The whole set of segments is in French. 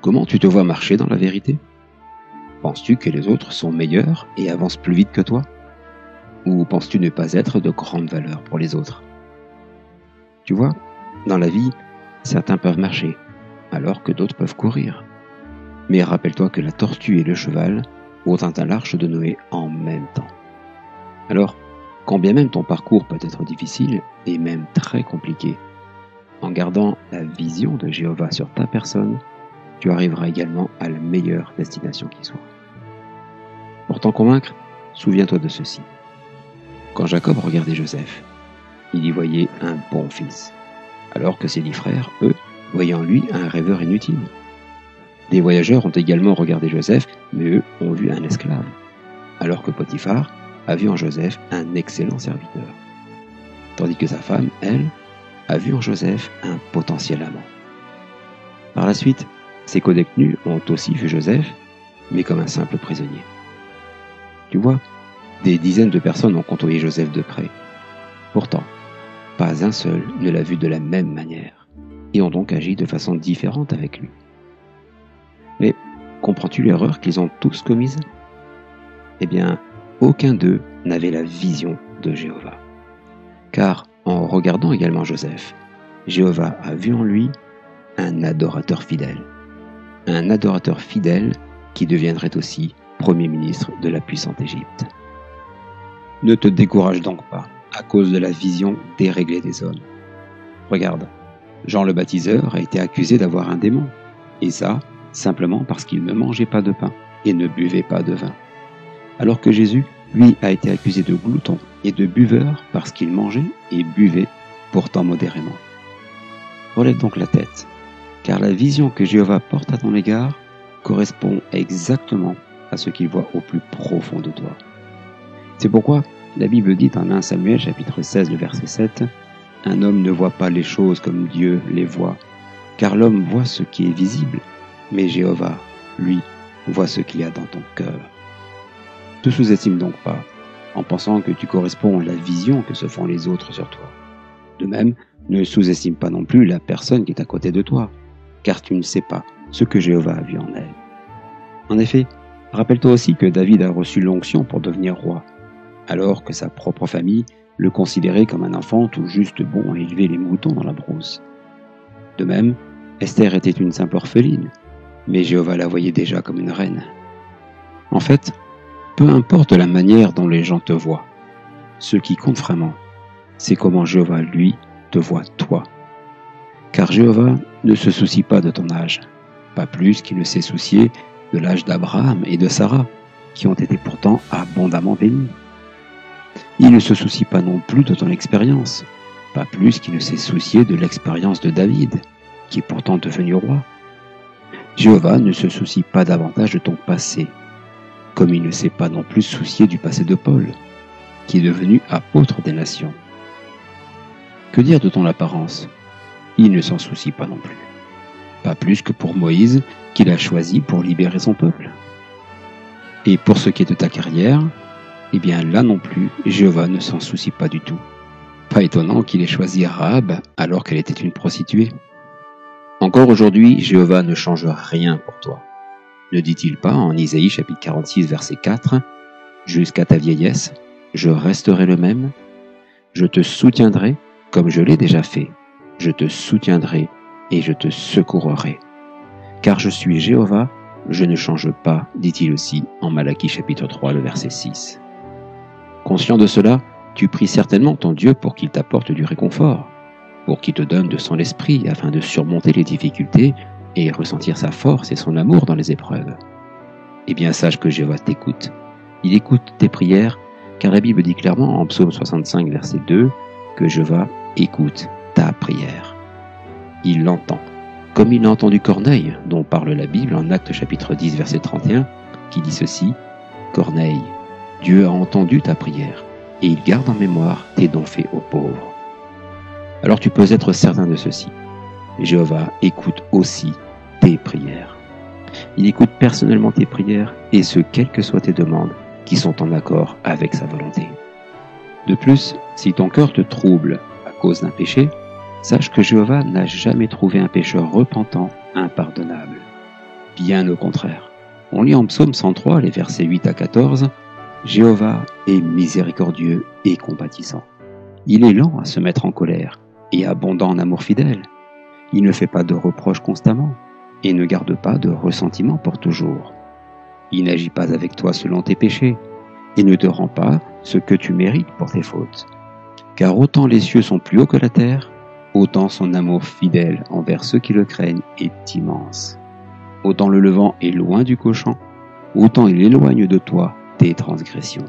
Comment tu te vois marcher dans la vérité? Penses-tu que les autres sont meilleurs et avancent plus vite que toi? Ou penses-tu ne pas être de grande valeur pour les autres? Tu vois, dans la vie, certains peuvent marcher, alors que d'autres peuvent courir. Mais rappelle-toi que la tortue et le cheval ont atteint l'arche de Noé en même temps. Alors, quand bien même ton parcours peut être difficile et même très compliqué, en gardant la vision de Jéhovah sur ta personne, tu arriveras également à la meilleure destination qui soit. Pour t'en convaincre, souviens-toi de ceci. Quand Jacob regardait Joseph, il y voyait un bon fils, alors que ses 10 frères, eux, voyaient en lui un rêveur inutile. Des voyageurs ont également regardé Joseph, mais eux ont vu un esclave, alors que Potiphar a vu en Joseph un excellent serviteur, tandis que sa femme, elle, a vu en Joseph un potentiel amant. Par la suite, ses codétenus ont aussi vu Joseph, mais comme un simple prisonnier. Tu vois, des dizaines de personnes ont côtoyé Joseph de près. Pourtant, pas un seul ne l'a vu de la même manière, et ont donc agi de façon différente avec lui. Mais comprends-tu l'erreur qu'ils ont tous commise? Eh bien, aucun d'eux n'avait la vision de Jéhovah. Car en regardant également Joseph, Jéhovah a vu en lui un adorateur fidèle. Un adorateur fidèle qui deviendrait aussi Premier ministre de la puissante Égypte. Ne te décourage donc pas à cause de la vision déréglée des hommes. Regarde, Jean le Baptiseur a été accusé d'avoir un démon, et ça, simplement parce qu'il ne mangeait pas de pain et ne buvait pas de vin. Alors que Jésus, lui, a été accusé de glouton et de buveur parce qu'il mangeait et buvait, pourtant modérément. Relève donc la tête, car la vision que Jéhovah porte à ton égard correspond exactement à ce qu'il voit au plus profond de toi. C'est pourquoi la Bible dit en 1 Samuel chapitre 16, le verset 7, « Un homme ne voit pas les choses comme Dieu les voit, car l'homme voit ce qui est visible, mais Jéhovah, lui, voit ce qu'il y a dans ton cœur. » Ne sous-estime donc pas, en pensant que tu corresponds à la vision que se font les autres sur toi. De même, ne sous-estime pas non plus la personne qui est à côté de toi, car tu ne sais pas ce que Jéhovah a vu en elle. En effet, rappelle-toi aussi que David a reçu l'onction pour devenir roi, alors que sa propre famille le considérait comme un enfant tout juste bon à élever les moutons dans la brousse. De même, Esther était une simple orpheline, mais Jéhovah la voyait déjà comme une reine. En fait, peu importe la manière dont les gens te voient, ce qui compte vraiment, c'est comment Jéhovah, lui, te voit toi. Car Jéhovah ne se soucie pas de ton âge, pas plus qu'il ne s'est soucié de l'âge d'Abraham et de Sarah, qui ont été pourtant abondamment bénis. Il ne se soucie pas non plus de ton expérience, pas plus qu'il ne s'est soucié de l'expérience de David, qui est pourtant devenu roi. Jéhovah ne se soucie pas davantage de ton passé, comme il ne s'est pas non plus soucié du passé de Paul, qui est devenu apôtre des nations. Que dire de ton apparence? Il ne s'en soucie pas non plus. Pas plus que pour Moïse, qu'il a choisi pour libérer son peuple. Et pour ce qui est de ta carrière, eh bien là non plus, Jéhovah ne s'en soucie pas du tout. Pas étonnant qu'il ait choisi Rahab alors qu'elle était une prostituée. Encore aujourd'hui, Jéhovah ne change rien pour toi. Ne dit-il pas en Isaïe chapitre 46 verset 4 « Jusqu'à ta vieillesse, je resterai le même, je te soutiendrai comme je l'ai déjà fait, je te soutiendrai et je te secourerai. Car je suis Jéhovah, je ne change pas, dit-il aussi en Malachie chapitre 3, le verset 6. Conscient de cela, tu pries certainement ton Dieu pour qu'il t'apporte du réconfort, pour qu'il te donne de son esprit afin de surmonter les difficultés et ressentir sa force et son amour dans les épreuves. Eh bien, sache que Jéhovah t'écoute. Il écoute tes prières, car la Bible dit clairement en Psaume 65, verset 2, que Jéhovah écoute ta prière. Il l'entend, comme il a entendu Corneille, dont parle la Bible en Actes chapitre 10, verset 31, qui dit ceci, « Corneille, Dieu a entendu ta prière, et il garde en mémoire tes dons faits aux pauvres. » Alors tu peux être certain de ceci. Jéhovah écoute aussi tes prières. Il écoute personnellement tes prières, et ce, quelles que soient tes demandes, qui sont en accord avec sa volonté. De plus, si ton cœur te trouble à cause d'un péché, sache que Jéhovah n'a jamais trouvé un pécheur repentant impardonnable. Bien au contraire. On lit en Psaume 103, les versets 8 à 14, « Jéhovah est miséricordieux et compatissant. Il est lent à se mettre en colère et abondant en amour fidèle. Il ne fait pas de reproches constamment et ne garde pas de ressentiment pour toujours. Il n'agit pas avec toi selon tes péchés et ne te rend pas ce que tu mérites pour tes fautes. Car autant les cieux sont plus hauts que la terre, autant son amour fidèle envers ceux qui le craignent est immense. Autant le levant est loin du couchant, autant il éloigne de toi tes transgressions.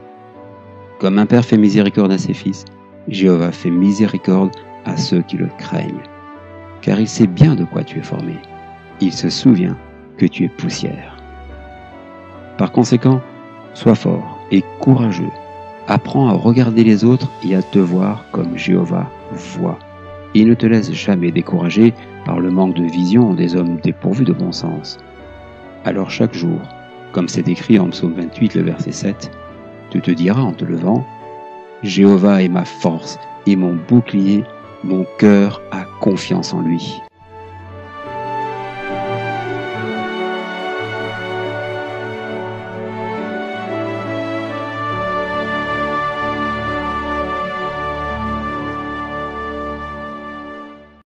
Comme un père fait miséricorde à ses fils, Jéhovah fait miséricorde à ceux qui le craignent. Car il sait bien de quoi tu es formé. Il se souvient que tu es poussière. Par conséquent, sois fort et courageux. Apprends à regarder les autres et à te voir comme Jéhovah voit. Et ne te laisse jamais décourager par le manque de vision des hommes dépourvus de bon sens. Alors chaque jour, comme c'est écrit en Psaume 28, le verset 7, tu te diras en te levant, « Jéhovah est ma force et mon bouclier, mon cœur a confiance en lui. »